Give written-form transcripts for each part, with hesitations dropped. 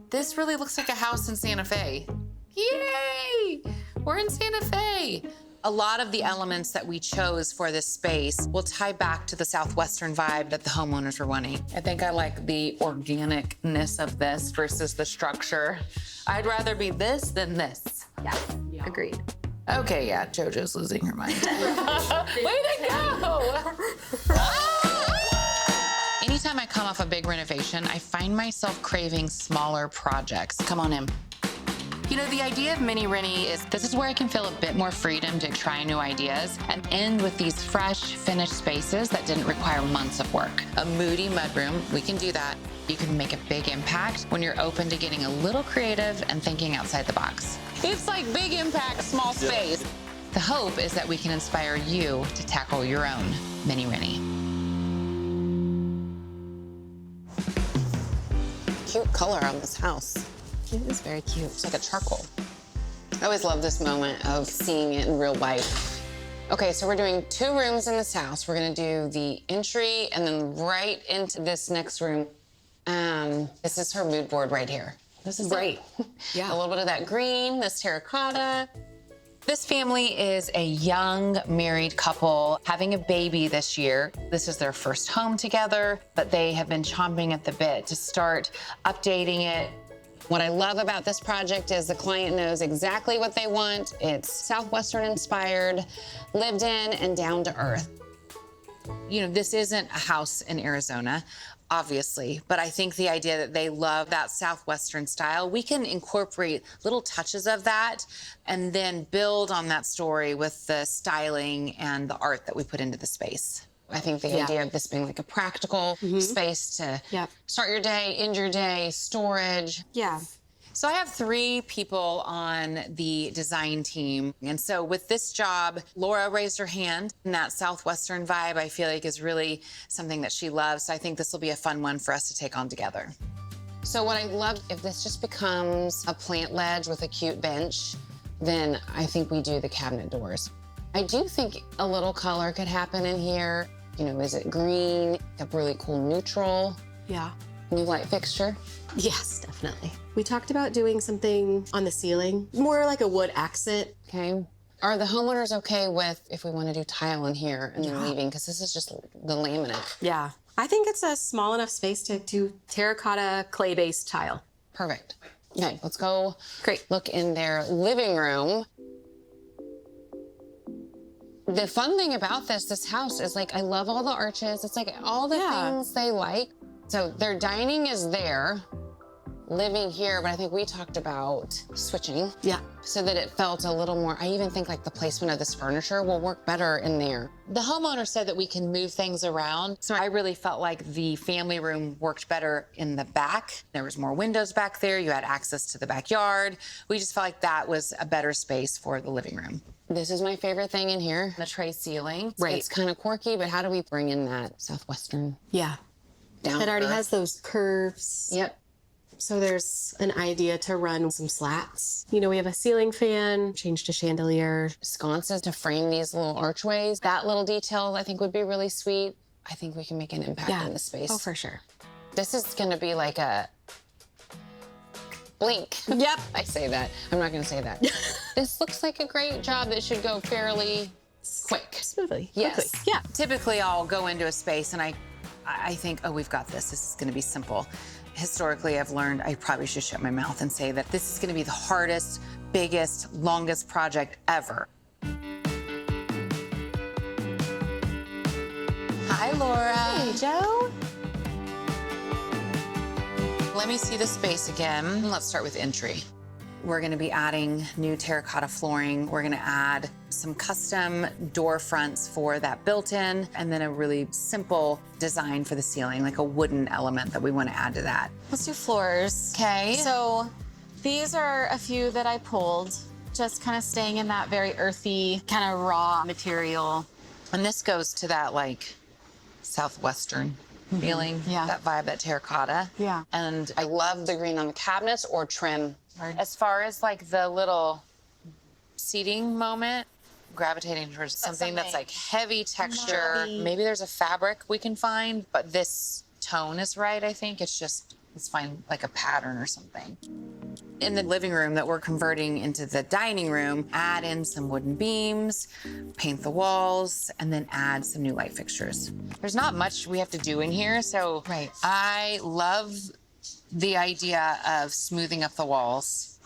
This really looks like a house in Santa Fe. Yay! We're in Santa Fe. A lot of the elements that we chose for this space will tie back to the Southwestern vibe that the homeowners were wanting. I think I like the organicness of this versus the structure. I'd rather be this than this. Yeah. Agreed. Okay, yeah, JoJo's losing her mind. Way to go! Anytime I come off a big renovation, I find myself craving smaller projects. Come on in. You know, the idea of Mini Reni is this is where I can feel a bit more freedom to try new ideas and end with these fresh, finished spaces that didn't require months of work. A moody mudroom, we can do that. You can make a big impact when you're open to getting a little creative and thinking outside the box. It's like big impact, small space. The hope is that we can inspire you to tackle your own Mini Reni. Cute color on this house. It is very cute. It's like a charcoal. I always love this moment of seeing it in real life. Okay, so we're doing 2 rooms in this house. We're gonna do the entry and then right into this next room. This is her mood board right here. This is Right. Yeah. A little bit of that green, this terracotta. This family is a young married couple having a baby this year. This is their first home together, but they have been chomping at the bit to start updating it. What I love about this project is the client knows exactly what they want. It's Southwestern-inspired, lived in, and down to earth. You know, this isn't a house in Arizona, obviously, but I think the idea that they love that Southwestern style, we can incorporate little touches of that and then build on that story with the styling and the art that we put into the space. I think the idea of this being like a practical space to start your day, end your day, storage. Yeah. So I have 3 people on the design team. And so with this job, Laura raised her hand, and that Southwestern vibe I feel like is really something that she loves. So I think this will be a fun one for us to take on together. So what I love, if this just becomes a plant ledge with a cute bench, then I think we do the cabinet doors. I do think a little color could happen in here. You know, is it green? A really cool neutral. Yeah. New light fixture. Yes, definitely. We talked about doing something on the ceiling, more like a wood accent. Okay. Are the homeowners okay with if we want to do tile in here and then leaving? Because this is just the laminate. Yeah. I think it's a small enough space to do terracotta clay-based tile. Perfect. Okay, let's go. Great. Look in their living room. The fun thing about this house is like, I love all the arches. It's like all the things they like. So their dining is there, living here, but I think we talked about switching. Yeah. So that it felt a little more, I even think like the placement of this furniture will work better in there. The homeowner said that we can move things around. So I really felt like the family room worked better in the back. There was more windows back there. You had access to the backyard. We just felt like that was a better space for the living room. This is my favorite thing in here, the tray ceiling. Right. It's kind of quirky, but how do we bring in that Southwestern? Yeah. Down It already earth? has those curves. Yep. So there's an idea to run some slats. You know, we have a ceiling fan, change to chandelier. Sconces to frame these little archways. That little detail I think would be really sweet. I think we can make an impact in the space. Oh, for sure. This is gonna be like a blink. Yep. I say that. I'm not gonna say that. This looks like a great job that should go fairly quick. Smoothly. Yes. Quickly. Yeah. Typically I'll go into a space and I think, oh, we've got this. This is gonna be simple. Historically, I've learned I probably should shut my mouth and say that this is gonna be the hardest, biggest, longest project ever. Hi, Laura. Hey, Joe. Let me see the space again. Let's start with entry. We're gonna be adding new terracotta flooring. We're gonna add some custom door fronts for that built-in, and then a really simple design for the ceiling, like a wooden element that we wanna add to that. Let's do floors. Okay. So these are a few that I pulled, just kind of staying in that very earthy, kind of raw material. And this goes to that like Southwestern feeling, that vibe, that terracotta. Yeah. And I love the green on the cabinets or trim. Right. As far as like the little seating moment, gravitating towards something that's like heavy texture. Heavy. Maybe there's a fabric we can find, but this tone is right, I think. It's just Let's find like a pattern or something. In the living room that we're converting into the dining room, add in some wooden beams, paint the walls, and then add some new light fixtures. There's not much we have to do in here, so Right. I love the idea of smoothing up the walls.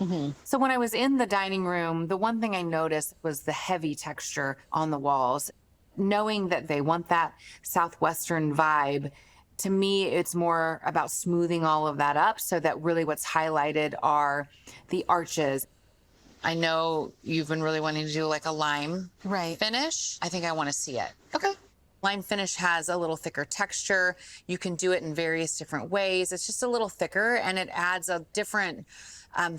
So when I was in the dining room, the one thing I noticed was the heavy texture on the walls. Knowing that they want that Southwestern vibe, to me, it's more about smoothing all of that up so that really what's highlighted are the arches. I know you've been really wanting to do like a lime finish. I think I want to see it. Okay. Lime finish has a little thicker texture. You can do it in various different ways. It's just a little thicker and it adds a different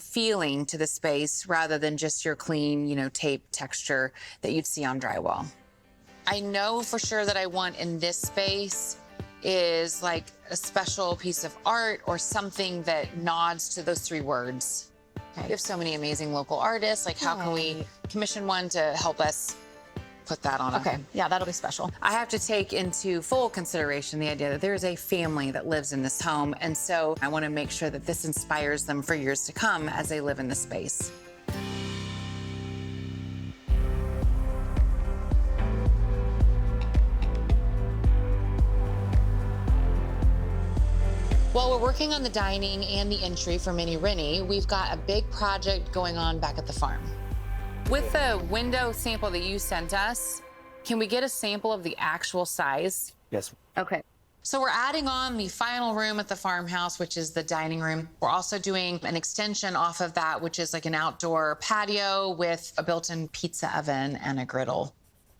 feeling to the space rather than just your clean, tape texture that you'd see on drywall. I know for sure that I want in this space is like a special piece of art or something that nods to those 3 words. We have so many amazing local artists. Like, how can we commission one to help us put that on? Okay, yeah, that'll be special. I have to take into full consideration the idea that there is a family that lives in this home. And so I want to make sure that this inspires them for years to come as they live in this space. While we're working on the dining and the entry for Mini Reni, we've got a big project going on back at the farm. With the window sample that you sent us, can we get a sample of the actual size? Yes. Okay. So we're adding on the final room at the farmhouse, which is the dining room. We're also doing an extension off of that, which is like an outdoor patio with a built-in pizza oven and a griddle.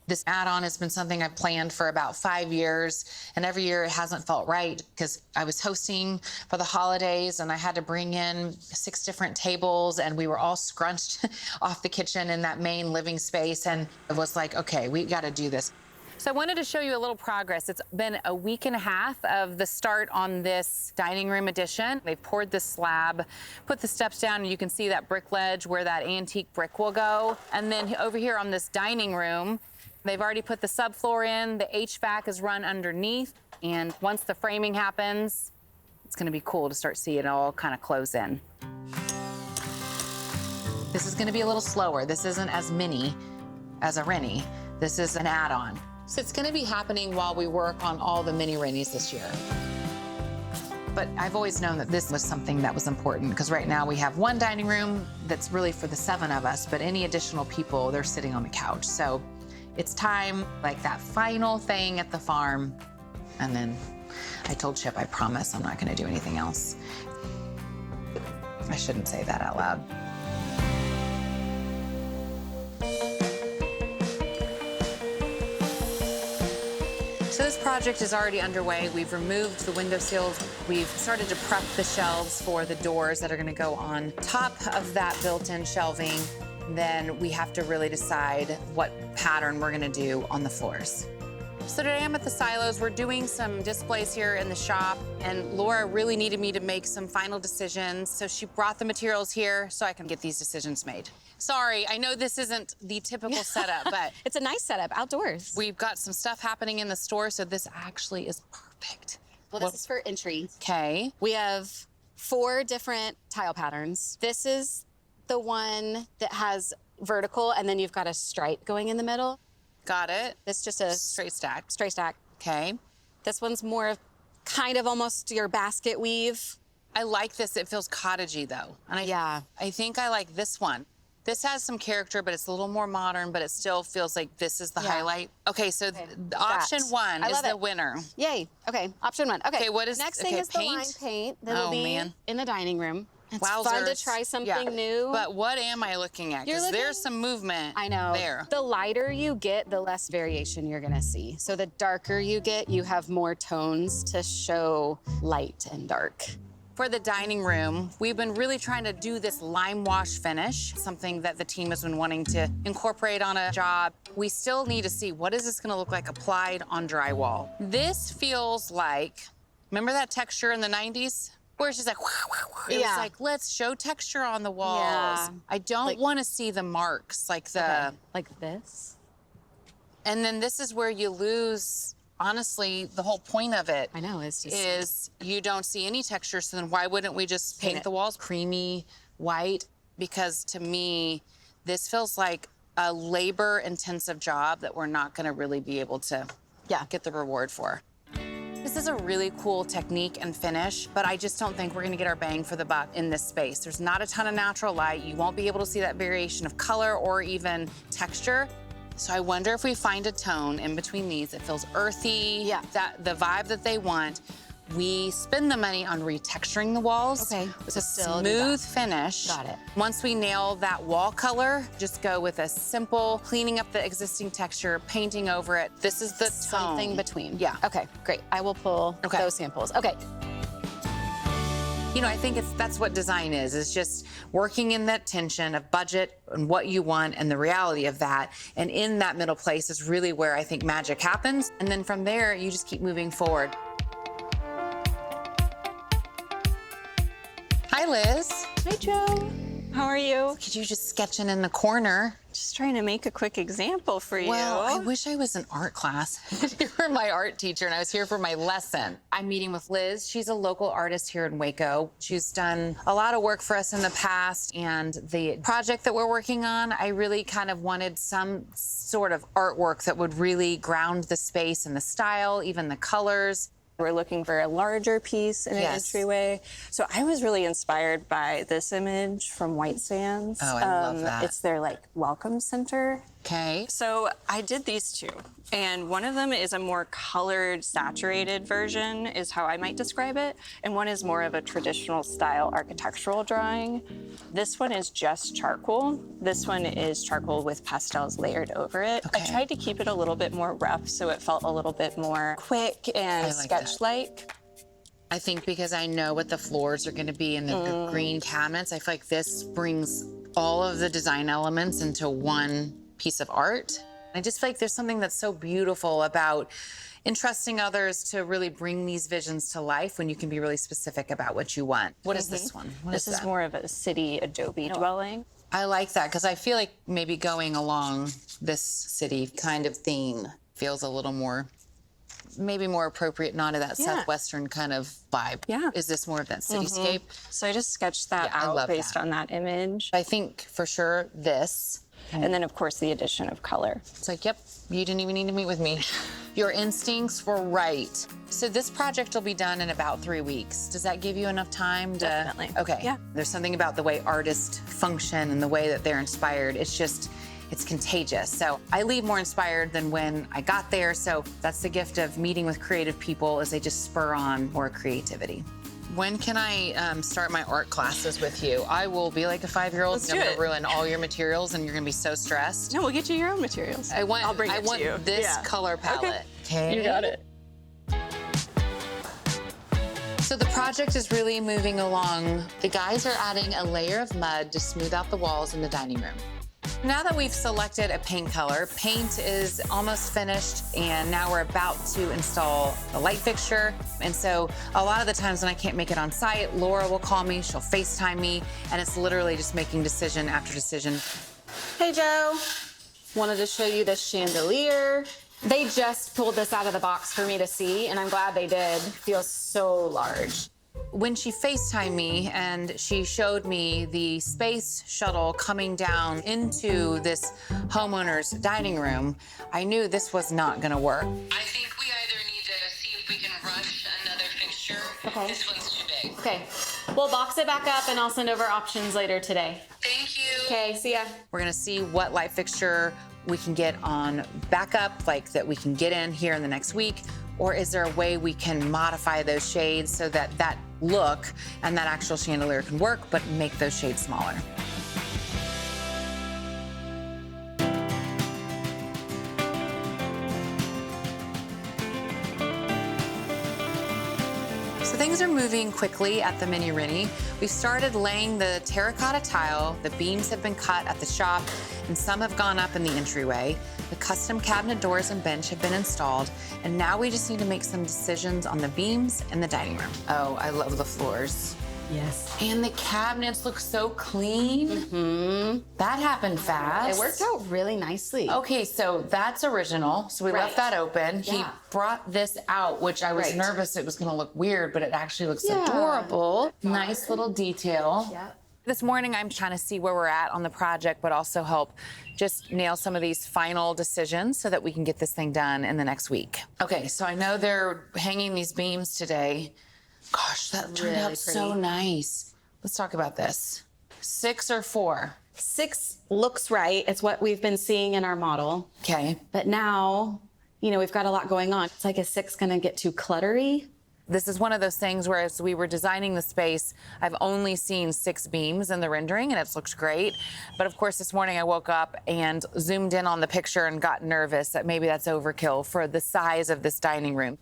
This add-on has been something I've planned for about 5 years, and every year it hasn't felt right because I was hosting for the holidays and I had to bring in 6 different tables and we were all scrunched off the kitchen in that main living space, and it was like, okay, we got to do this. So I wanted to show you a little progress. It's been a week and a half of the start on this dining room addition. They've poured this slab, put the steps down, and you can see that brick ledge where that antique brick will go. And then over here on this dining room, they've already put the subfloor in, the HVAC is run underneath, and once the framing happens, it's gonna be cool to start seeing it all kind of close in. This is gonna be a little slower. This isn't as mini as a Reni. This is an add-on. So it's gonna be happening while we work on all the mini Renis this year. But I've always known that this was something that was important because right now we have one dining room that's really for the 7 of us, but any additional people, they're sitting on the couch. So it's time, like that final thing at the farm. And then I told Chip, I promise I'm not gonna do anything else. I shouldn't say that out loud. So this project is already underway. We've removed the window sills. We've started to prep the shelves for the doors that are gonna go on top of that built-in shelving. Then we have to really decide what pattern we're gonna do on the floors. So today I'm at the silos. We're doing some displays here in the shop, and Laura really needed me to make some final decisions. So she brought the materials here so I can get these decisions made. Sorry, I know this isn't the typical setup, but It's a nice setup, outdoors. we've got some stuff happening in the store, so this actually is perfect. Well, this is for entry. Okay. We have 4 different tile patterns. This is the one that has vertical, and then you've got a stripe going in the middle. Got it. This is just a Straight stack. straight stack. Okay. This one's more of kind of almost your basket weave. I like this. It feels cottagey though. And Yeah. I think I like this one. This has some character, but it's a little more modern, but it still feels like this is the highlight. Okay, so the option That. 1 I is love the it. winner. Yay. Okay, option 1. Okay, Okay, what is- next okay, thing is the paint? line paint that will Oh, be man. in the dining room. It's fun to Wowzers. try something Yeah. new. But what am I looking at? You're Because there's looking- some movement I know. there. The lighter you get, the less variation you're gonna see. So the darker you get, you have more tones to show light and dark. For the dining room, we've been really trying to do this lime wash finish, something that the team has been wanting to incorporate on a job. We still need to see what is this gonna look like applied on drywall. This feels like, remember that texture in the 90s? Where it's just like, it was Yeah. like, let's show texture on the walls. Yeah. I don't Like- want to see the marks, like the, Like this. and then this is where you lose honestly, the whole point of it I know, it's just... is you don't see any texture, so then why wouldn't we just paint the walls creamy white? Because to me, this feels like a labor-intensive job that we're not gonna really be able to get the reward for. This is a really cool technique and finish, but I just don't think we're gonna get our bang for the buck in this space. There's not a ton of natural light. You won't be able to see that variation of color or even texture. So I wonder if we find a tone in between these that feels earthy, that the vibe that they want. We spend the money on retexturing the walls with a smooth finish. Got it. Once we nail that wall color, just go with a simple cleaning up the existing texture, painting over it. This is the Something tone. between. Yeah. Okay, great. I will pull those samples. Okay. You know, I think that's what design is just working in that tension of budget and what you want and the reality of that. And in that middle place is really where I think magic happens. And then from there, you just keep moving forward. Hi, Liz. Hi, Joe. How are you? Could you just sketching in the corner? Just trying to make a quick example for you. Well, I wish I was in art class. You were my art teacher, and I was here for my lesson. I'm meeting with Liz. She's a local artist here in Waco. She's done a lot of work for us in the past, and the project that we're working on, I really kind of wanted some sort of artwork that would really ground the space and the style, even the colors. We're looking for a larger piece in an entryway. So I was really inspired by this image from White Sands. Oh, I love that. It's their welcome center. Okay. So I did these two, and one of them is a more colored, saturated version, is how I might describe it, and one is more of a traditional style architectural drawing. This one is just charcoal. This one is charcoal with pastels layered over it. I tried to keep it a little bit more rough so it felt a little bit more quick and sketch-like. I think because I know what the floors are going to be in the green cabinets, I feel like this brings all of the design elements into one piece of art. I just feel like there's something that's so beautiful about entrusting others to really bring these visions to life when you can be really specific about what you want. What is this one? This is more of a city adobe dwelling. I like that because I feel like maybe going along this city kind of theme feels a little more, maybe more appropriate, not to that Southwestern kind of vibe. Yeah. Is this more of that cityscape? So I just sketched that out based on that image. I think for sure this. And then, of course, the addition of color. It's like, yep, you didn't even need to meet with me. Your instincts were right. So this project will be done in about 3 weeks. Does that give you enough time to? Definitely. Okay. Yeah. There's something about the way artists function and the way that they're inspired. It's just, it's contagious. So I leave more inspired than when I got there. So that's the gift of meeting with creative people, is they just spur on more creativity. When can I start my art classes with you? I will be like a 5-year-old. Let's and I'm do gonna ruin all your materials and you're gonna be so stressed. No, we'll get you your own materials. I'll bring it to you. This color palette. Okay. You got it. So the project is really moving along. The guys are adding a layer of mud to smooth out the walls in the dining room. Now that we've selected a paint color, paint is almost finished, and now we're about to install the light fixture. And so a lot of the times when I can't make it on site, Laura will call me, she'll FaceTime me, and it's literally just making decision after decision. Hey, Joe. Wanted to show you this chandelier. They just pulled this out of the box for me to see, and I'm glad they did. It feels so large. When she FaceTimed me and she showed me the space shuttle coming down into this homeowner's dining room, I knew this was not gonna work. I think we either need to see if we can rush another fixture. Okay. This one's too big. Okay, we'll box it back up and I'll send over options later today. Thank you. Okay, see ya. We're gonna see what light fixture we can get on backup, like that we can get in here in the next week, or is there a way we can modify those shades so that that look and that actual chandelier can work, but make those shades smaller. So things are moving quickly at the mini Reni. We've started laying the terracotta tile. The beams have been cut at the shop, and some have gone up in the entryway. The custom cabinet doors and bench have been installed, and now we just need to make some decisions on the beams and the dining room. Oh, I love the floors. Yes. And the cabinets look so clean. That happened fast. It worked out really nicely. Okay, so that's original. So we left that open. He Yeah. brought this out, which I was Right. nervous it was gonna look weird, but it actually looks Yeah. adorable. Nice little detail. Yeah. This morning, I'm trying to see where we're at on the project, but also help just nail some of these final decisions so that we can get this thing done in the next week. Okay, so I know they're hanging these beams today. Gosh, that turned out so nice. Let's talk about this. 6 or 4? 6 looks right. It's what we've been seeing in our model. Okay. But now, we've got a lot going on. It's like, is 6 gonna get too cluttery? This is one of those things where as we were designing the space, I've only seen 6 beams in the rendering and it's looked great. But of course, this morning I woke up and zoomed in on the picture and got nervous that maybe that's overkill for the size of this dining room.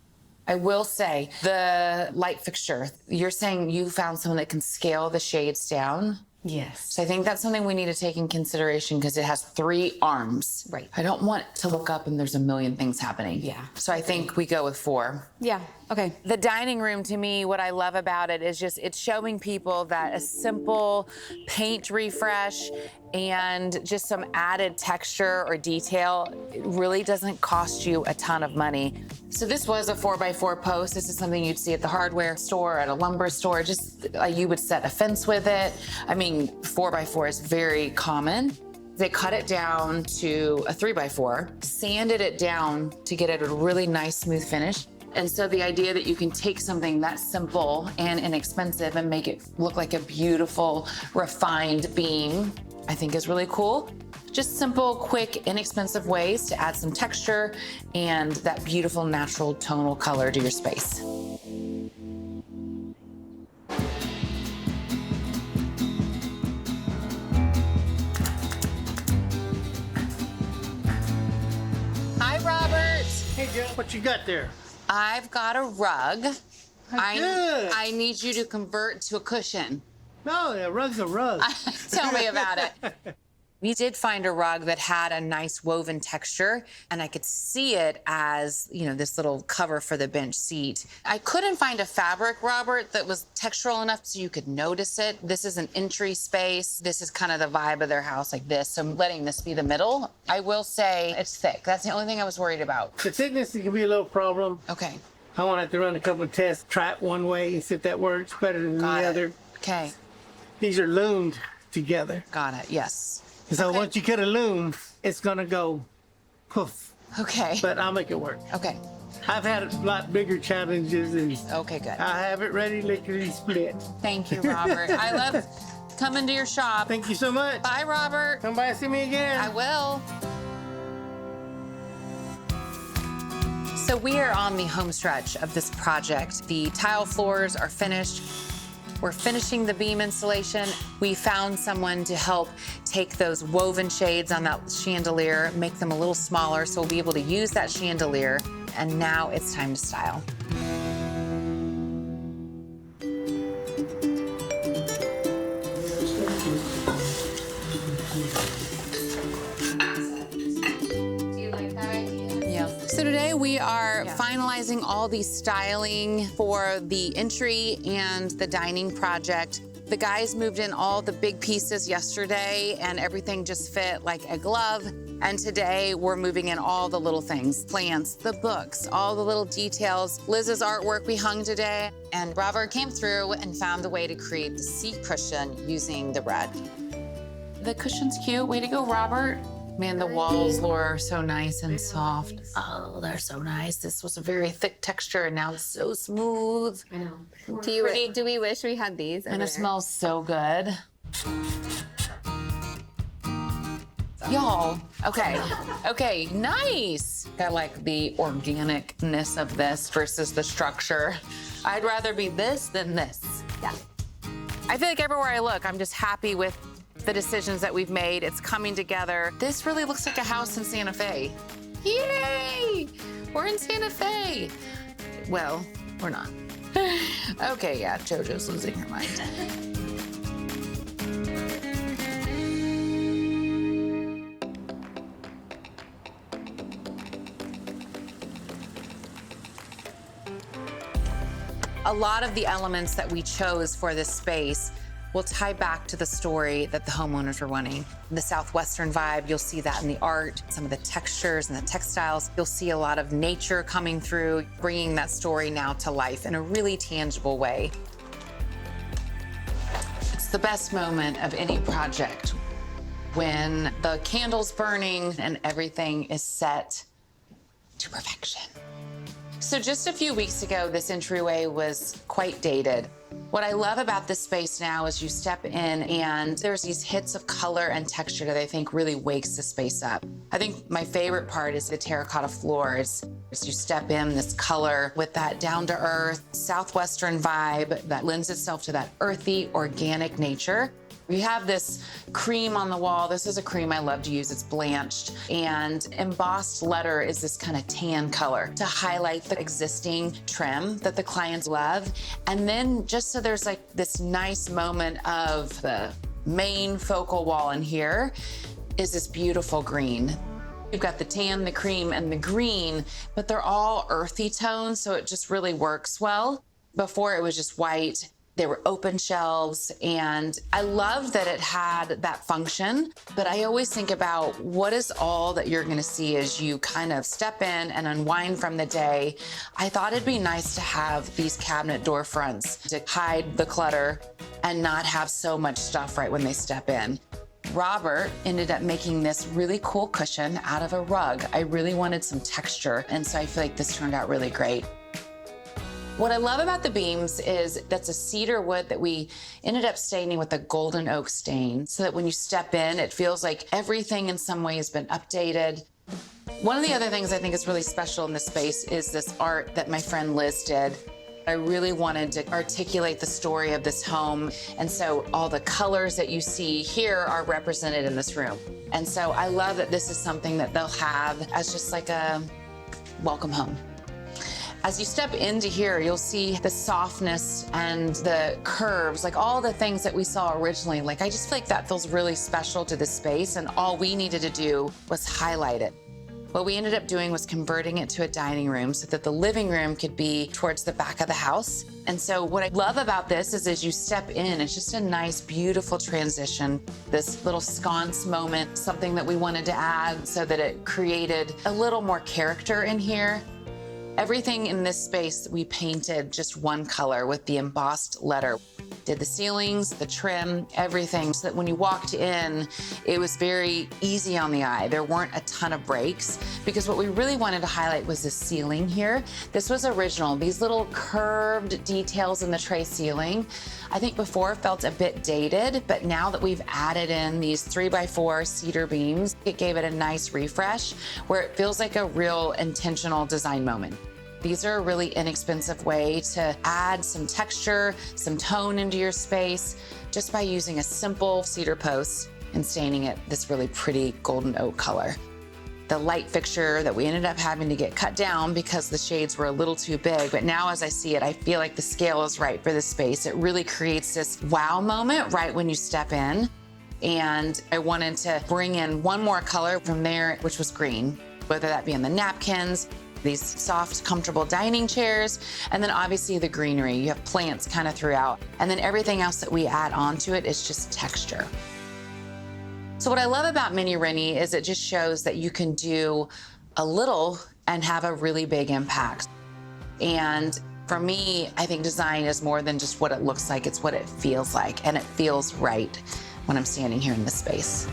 I will say, the light fixture, you're saying you found someone that can scale the shades down? Yes. So I think that's something we need to take in consideration because it has 3 arms. Right. I don't want to look up and there's a million things happening. Yeah. So I think we go with 4. Yeah, okay. The dining room, to me, what I love about it is just it's showing people that a simple paint refresh and just some added texture or detail really doesn't cost you a ton of money. So this was a 4x4 post. This is something you'd see at the hardware store, at a lumber store. Just you would set a fence with it. I mean, 4x4 is very common. They cut it down to a 3x4, sanded it down to get it a really nice, smooth finish. And so the idea that you can take something that simple and inexpensive and make it look like a beautiful, refined beam, I think is really cool. Just simple, quick, inexpensive ways to add some texture and that beautiful, natural tonal color to your space. Hi, Robert. Hey, Joe, what you got there? I've got a rug. Good. I need you to convert to a cushion. No, a rug's a rug. Tell me about it. We did find a rug that had a nice woven texture, and I could see it as, this little cover for the bench seat. I couldn't find a fabric, Robert, that was textural enough so you could notice it. This is an entry space. This is kind of the vibe of their house, like this. So I'm letting this be the middle. I will say it's thick. That's the only thing I was worried about. The thickness can be a little problem. Okay. I want to have to run a couple of tests, try it one way and see if that works better than Got the it. other. Okay. These are loomed together. Got it. Yes. So Okay. once you cut a loom, it's going to go poof. Okay. But I'll make it work. Okay. I've had a lot bigger challenges and Okay, good. I have it ready, lickety split. Thank you, Robert. I love coming to your shop. Thank you so much. Bye, Robert. Come by and see me again. I will. So we are on the home stretch of this project. The tile floors are finished. We're finishing the beam installation. We found someone to help take those woven shades on that chandelier, make them a little smaller so we'll be able to use that chandelier. And now it's time to style. So today we are finalizing all the styling for the entry and the dining project. The guys moved in all the big pieces yesterday and everything just fit like a glove. And today we're moving in all the little things, plants, the books, all the little details. Liz's artwork we hung today. And Robert came through and found a way to create the seat cushion using the red. The cushion's cute. Way to go, Robert. Man, the walls are so nice and soft. Oh, they're so nice. This was a very thick texture, and now it's so smooth. I know. Do we wish we had these? And it smells so good. Y'all, okay, nice. I like the organicness of this versus the structure. I'd rather be this than this. Yeah. I feel like everywhere I look, I'm just happy with the decisions that we've made. It's coming together. This really looks like a house in Santa Fe. Yay! We're in Santa Fe. Well, we're not. Okay, yeah, JoJo's losing her mind. A lot of the elements that we chose for this space will tie back to the story that the homeowners were wanting. The Southwestern vibe, you'll see that in the art, some of the textures and the textiles. You'll see a lot of nature coming through, bringing that story now to life in a really tangible way. It's the best moment of any project when the candle's burning and everything is set to perfection. So just a few weeks ago, this entryway was quite dated. What I love about this space now is you step in and there's these hits of color and texture that I think really wakes the space up. I think my favorite part is the terracotta floors. As you step in, this color with that down-to-earth Southwestern vibe that lends itself to that earthy, organic nature. We have this cream on the wall. This is a cream I love to use. It's blanched. And embossed letter is this kind of tan color to highlight the existing trim that the clients love. And then just so there's like this nice moment of the main focal wall in here is this beautiful green. You've got the tan, the cream, and the green, but they're all earthy tones, so it just really works well. Before it was just white. They were open shelves, and I love that it had that function, but I always think about what is all that you're gonna see as you kind of step in and unwind from the day. I thought it'd be nice to have these cabinet door fronts to hide the clutter and not have so much stuff right when they step in. Robert ended up making this really cool cushion out of a rug. I really wanted some texture, and so I feel like this turned out really great. What I love about the beams is that's a cedar wood that we ended up staining with a golden oak stain so that when you step in, it feels like everything in some way has been updated. One of the other things I think is really special in this space is this art that my friend Liz did. I really wanted to articulate the story of this home, and so all the colors that you see here are represented in this room. And so I love that this is something that they'll have as just like a welcome home. As you step into here, you'll see the softness and the curves, like all the things that we saw originally. Like, I just feel like that feels really special to this space, and all we needed to do was highlight it. What we ended up doing was converting it to a dining room so that the living room could be towards the back of the house. And so what I love about this is as you step in, it's just a nice, beautiful transition. This little sconce moment, something that we wanted to add so that it created a little more character in here. Everything in this space, we painted just one color with the embossed letter. Did the ceilings, the trim, everything, so that when you walked in, it was very easy on the eye. There weren't a ton of breaks, because what we really wanted to highlight was the ceiling here. This was original. These little curved details in the tray ceiling, I think before felt a bit dated, but now that we've added in these 3x4 cedar beams, it gave it a nice refresh where it feels like a real intentional design moment. These are a really inexpensive way to add some texture, some tone into your space, just by using a simple cedar post and staining it this really pretty golden oak color. The light fixture that we ended up having to get cut down because the shades were a little too big, but now as I see it, I feel like the scale is right for this space. It really creates this wow moment right when you step in. And I wanted to bring in one more color from there, which was green, whether that be in the napkins, these soft, comfortable dining chairs, and then obviously the greenery. You have plants kind of throughout. And then everything else that we add onto it is just texture. So what I love about Mini Reni is it just shows that you can do a little and have a really big impact. And for me, I think design is more than just what it looks like, it's what it feels like, and it feels right when I'm standing here in this space.